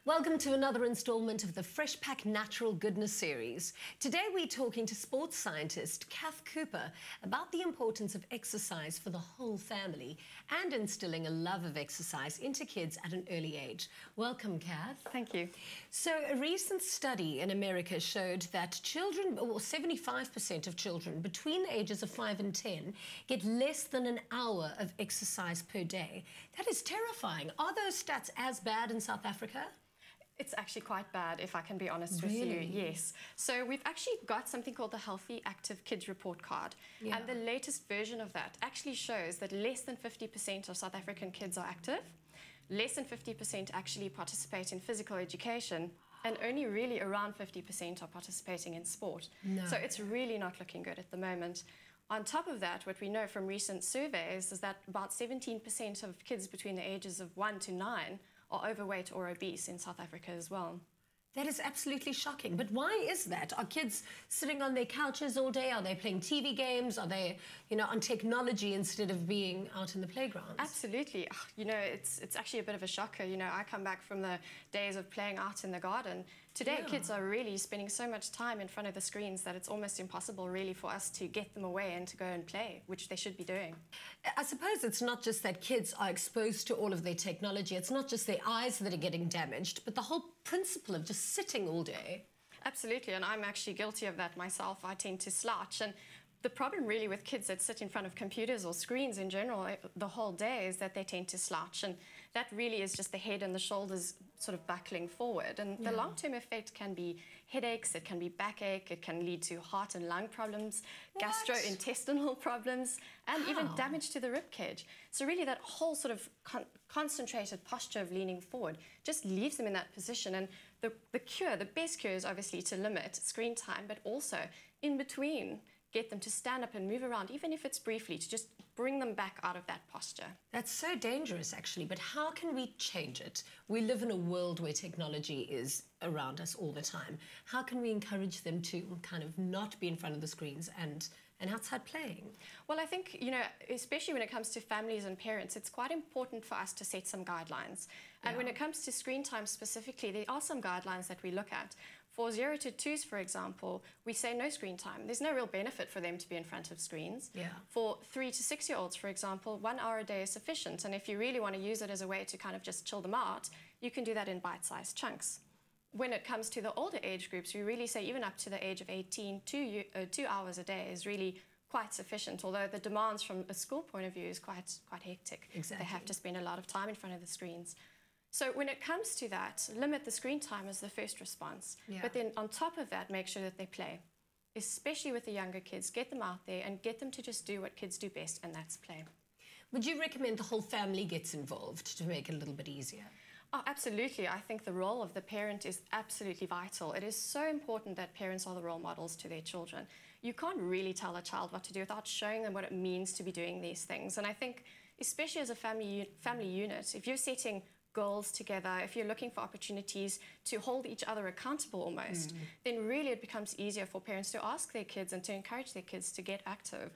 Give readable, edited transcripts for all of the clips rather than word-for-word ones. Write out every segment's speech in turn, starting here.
Welcome to another installment of the Freshpak Natural Goodness series. Today we're talking to sports scientist Cath Coupar about the importance of exercise for the whole family and instilling a love of exercise into kids at an early age. Welcome, Cath. Thank you. So a recent study in America showed that children, or 75% of children between the ages of 5 and 10 get less than an hour of exercise per day. That is terrifying. Are those stats as bad in South Africa? It's actually quite bad, if I can be honest with Really? you, yes. So we've actually got something called the Healthy Active Kids Report Card. Yeah. And the latest version of that actually shows that less than 50% of South African kids are active, less than 50% actually participate in physical education, and only really around 50% are participating in sport. No. So it's really not looking good at the moment. On top of that, what we know from recent surveys is that about 17% of kids between the ages of 1 to 9 are overweight or obese in South Africa as well. That is absolutely shocking. But why is that? Are kids sitting on their couches all day? Are they playing TV games? Are they, on technology instead of being out in the playgrounds? Absolutely. It's actually a bit of a shocker. I come back from the days of playing out in the garden. Today, Yeah. kids are really spending so much time in front of the screens that it's almost impossible really for us to get them away and to go and play, which they should be doing. I suppose it's not just that kids are exposed to all of their technology. It's not just their eyes that are getting damaged, but the whole principle of just sitting all day. Absolutely, and I'm actually guilty of that myself. I tend to slouch, and the problem really with kids that sit in front of computers or screens in general the whole day is that they tend to slouch, and that really is just the head and the shoulders sort of buckling forward. And the long-term effect can be headaches, it can be backache, it can lead to heart and lung problems, gastrointestinal problems, and even damage to the rib cage. So really that whole sort of concentrated posture of leaning forward just leaves them in that position. And the best cure is obviously to limit screen time, but also in between get them to stand up and move around, even if it's briefly, to just bring them back out of that posture. That's so dangerous, actually, but how can we change it? We live in a world where technology is around us all the time. How can we encourage them to kind of not be in front of the screens and outside playing? Well, I think, especially when it comes to families and parents, it's quite important for us to set some guidelines. And when it comes to screen time specifically, there are some guidelines that we look at. For 0 to 2s, for example, we say no screen time. There's no real benefit for them to be in front of screens. Yeah. For 3 to 6-year-olds, for example, 1 hour a day is sufficient. And if you really want to use it as a way to kind of just chill them out, you can do that in bite-sized chunks. When it comes to the older age groups, we really say even up to the age of 18, 2 hours a day is really quite sufficient, although the demands from a school point of view is quite hectic. Exactly. They have to spend a lot of time in front of the screens. So when it comes to that, limit the screen time as the first response. Yeah. But then on top of that, make sure that they play, especially with the younger kids. Get them out there and get them to just do what kids do best, and that's play. Would you recommend the whole family gets involved to make it a little bit easier? Oh, absolutely. I think the role of the parent is absolutely vital. It is so important that parents are the role models to their children. You can't really tell a child what to do without showing them what it means to be doing these things. And I think, especially as a family unit, if you're setting goals together, if you're looking for opportunities to hold each other accountable almost, then really it becomes easier for parents to ask their kids and to encourage their kids to get active.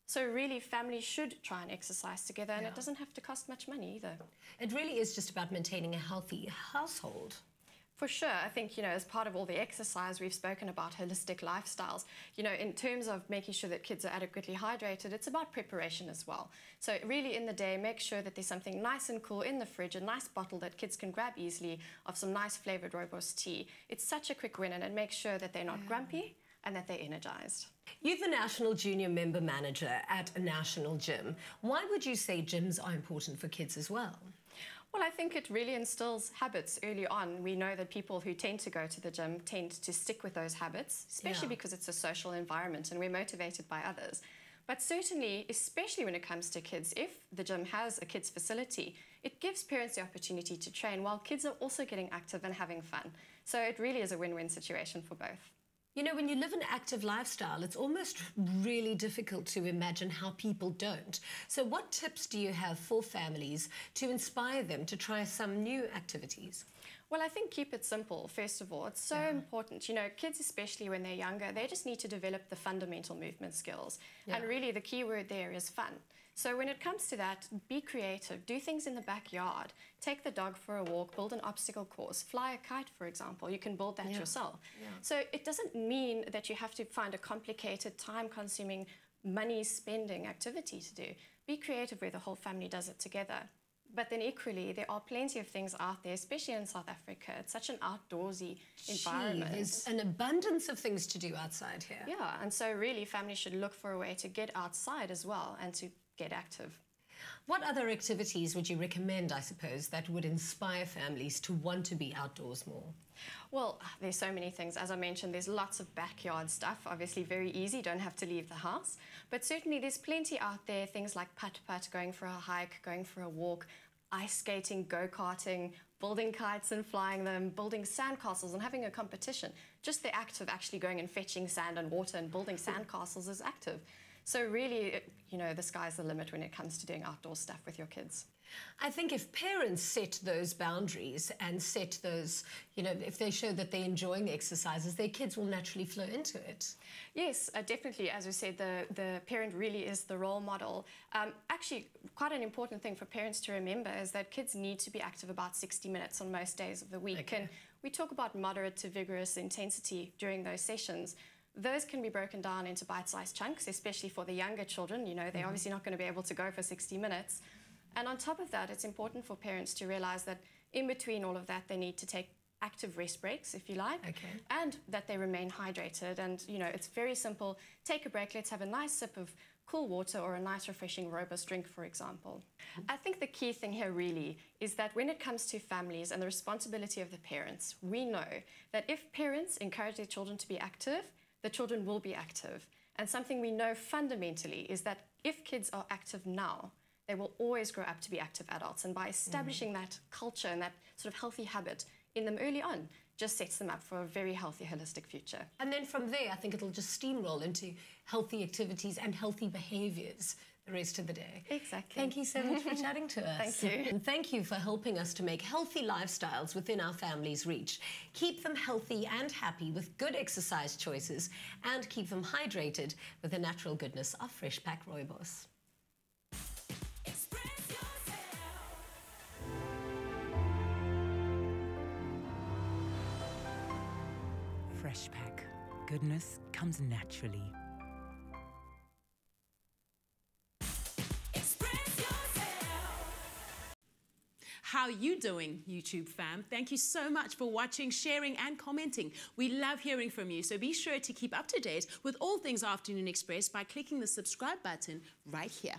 So really, families should try and exercise together, and it doesn't have to cost much money either. It really is just about maintaining a healthy household. For sure. I think, as part of all the exercise, we've spoken about holistic lifestyles. In terms of making sure that kids are adequately hydrated, it's about preparation as well. So really in the day, make sure that there's something nice and cool in the fridge, a nice bottle that kids can grab easily of some nice flavoured rooibos tea. It's such a quick win, and it makes sure that they're not grumpy and that they're energised. You're the National Junior Member Manager at a national gym. Why would you say gyms are important for kids as well? Well, I think it really instills habits early on. We know that people who tend to go to the gym tend to stick with those habits, especially because it's a social environment and we're motivated by others. But certainly, especially when it comes to kids, if the gym has a kids facility, it gives parents the opportunity to train while kids are also getting active and having fun. So it really is a win-win situation for both. When you live an active lifestyle, it's almost really difficult to imagine how people don't. So what tips do you have for families to inspire them to try some new activities? Well, I think keep it simple, first of all. It's so important. Kids, especially when they're younger, they just need to develop the fundamental movement skills. And really, the key word there is fun. So when it comes to that, be creative, do things in the backyard, take the dog for a walk, build an obstacle course, fly a kite, for example. You can build that yourself. So it doesn't mean that you have to find a complicated, time-consuming, money-spending activity to do. Be creative where the whole family does it together. But then equally, there are plenty of things out there, especially in South Africa. It's such an outdoorsy environment. There's an abundance of things to do outside here. Yeah, and so really families should look for a way to get outside as well and to get active. What other activities would you recommend, I suppose, that would inspire families to want to be outdoors more? Well, there's so many things. As I mentioned, there's lots of backyard stuff, obviously very easy, don't have to leave the house. But certainly there's plenty out there, things like putt-putt, going for a hike, going for a walk, ice skating, go-karting, building kites and flying them, building sandcastles and having a competition. Just the act of actually going and fetching sand and water and building sandcastles is active. So really, you know, the sky's the limit when it comes to doing outdoor stuff with your kids. I think if parents set those boundaries and set those, you know, if they show that they're enjoying the exercises, their kids will naturally flow into it. Yes, definitely. As we said, the parent really is the role model. Actually, quite an important thing for parents to remember is that kids need to be active about 60 minutes on most days of the week. Okay. And we talk about moderate to vigorous intensity during those sessions. Those can be broken down into bite-sized chunks, especially for the younger children. You know, they're obviously not going to be able to go for 60 minutes. And on top of that, it's important for parents to realize that in between all of that, they need to take active rest breaks, if you like, and that they remain hydrated. And, you know, it's very simple. Take a break. Let's have a nice sip of cool water or a nice, refreshing, robust drink, for example. I think the key thing here really is that when it comes to families and the responsibility of the parents, we know that if parents encourage their children to be active, the children will be active. And something we know fundamentally is that if kids are active now, they will always grow up to be active adults. And by establishing that culture and that sort of healthy habit in them early on, just sets them up for a very healthy, holistic future. And then from there, I think it'll just steamroll into healthy activities and healthy behaviours the rest of the day. Exactly. Thank you so much for chatting to us. Thank you. And thank you for helping us to make healthy lifestyles within our family's reach. Keep them healthy and happy with good exercise choices, and keep them hydrated with the natural goodness of Freshpak Rooibos. Freshpak. Goodness comes naturally. How you doing, YouTube fam? Thank you so much for watching, sharing and commenting. We love hearing from you, so be sure to keep up to date with all things Afternoon Express by clicking the subscribe button right here.